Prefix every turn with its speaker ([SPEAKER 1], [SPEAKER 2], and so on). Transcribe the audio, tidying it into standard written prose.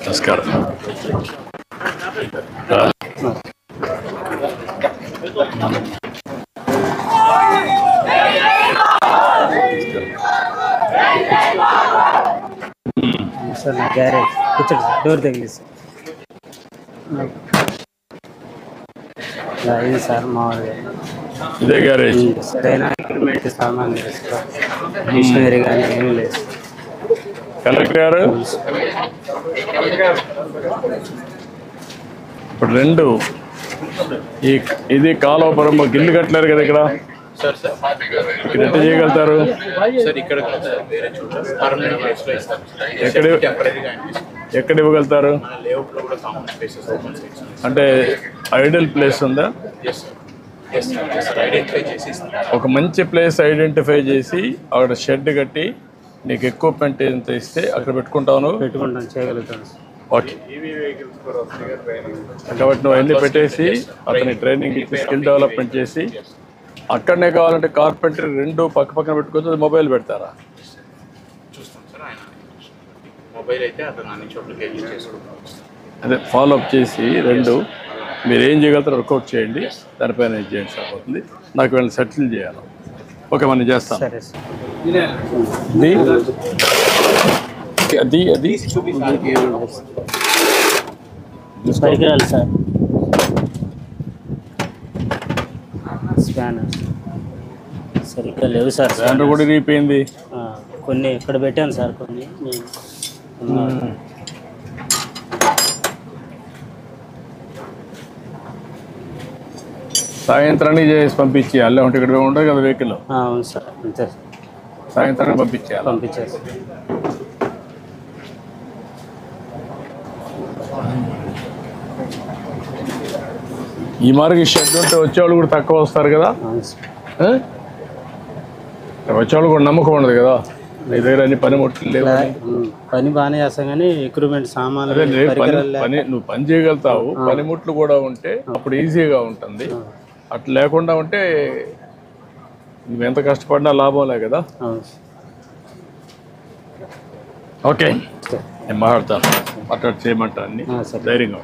[SPEAKER 1] నమస్కారం.
[SPEAKER 2] సార్ నా గ్యారేజ్ కూర్చోండి సార్, డోర్ తగిలి సార్. ఇది సార్ మామూలుగా
[SPEAKER 1] ఇదే గ్యారేజ్.
[SPEAKER 2] సరైన ఎక్విప్మెంట్ సామాన్లు లేదు సార్, మిషనరీ కానీ ఏమీ లేదు.
[SPEAKER 1] కలెక్టర్ గారు ఇప్పుడు రెండు ఇది కాలువపురం గిల్లు కట్టలేరు కదా ఇక్కడ, ఇక్కడ ఎట్లా చేయగలుగుతారు? ఎక్కడ ఇవ్వగలుగుతారు? అంటే ఐడియల్ ప్లేస్ ఉందా? ఒక మంచి ప్లేస్ ఐడెంటిఫై చేసి అక్కడ షెడ్ కట్టి నీకు ఎక్విప్మెంట్ ఎంత ఇస్తే అక్కడ పెట్టుకుంటాను.
[SPEAKER 2] చేయగలుగుతాను.
[SPEAKER 1] ఓకే, కాబట్టి నువ్వు అన్నీ పెట్టేసి అతని ట్రైనింగ్ ఇచ్చి స్కిల్ డెవలప్మెంట్ చేసి అక్కడనే కావాలంటే కార్పెంటరీ రెండు పక్క పక్కన పెట్టుకోవచ్చు. మొబైల్ పెడతారా? అదే ఫాలో అప్ చేసి రెండు మీరు ఏం చేయగలుగుతారో వర్కౌట్ చేయండి, దానిపైన ఏం చేయండి సరిపోతుంది. నాకు వీళ్ళని సెటిల్ చేయాలి. ఓకే, మనం చేస్తాం. అది అది
[SPEAKER 2] పరికరాలు సార్, స్పానర్ సరిగ్గా లేవు సార్.
[SPEAKER 1] స్పానర్ కూడా రీపోయింది.
[SPEAKER 2] కొన్ని ఇక్కడ పెట్టాను సార్, కొన్ని
[SPEAKER 1] సాయంత్రానికి చేసి పంపించేయాలి, లేకుంటే ఇక్కడ ఉంటుంది కదా వెహికల్.
[SPEAKER 2] అవును సార్, అంతే సార్.
[SPEAKER 1] సాయంత్రానికి పంపించేయాలి.
[SPEAKER 2] పంపించేసి
[SPEAKER 1] ఈ మార్గ షెడ్ ఉంటే వచ్చేవాళ్ళు కూడా తక్కువ వస్తారు కదా, వచ్చేవాళ్ళు కూడా నమ్మకం ఉండదు కదా. నీ దగ్గర అన్ని పనిముట్లు లేవు.
[SPEAKER 2] పని బాగానే చేస్తాం కానీ ఎక్విప్మెంట్ సామాన్లు
[SPEAKER 1] పని నువ్వు పని చేయగలుగుతావు, పనిముట్లు కూడా ఉంటే అప్పుడు ఈజీగా ఉంటుంది. అట్లా లేకుండా ఉంటే నువ్వు ఎంత కష్టపడినా లాభంలే కదా. ఓకే, నేను మాట్లాడతాను, మాట్లాడి చేయమంటా అన్ని ధైర్యంగా.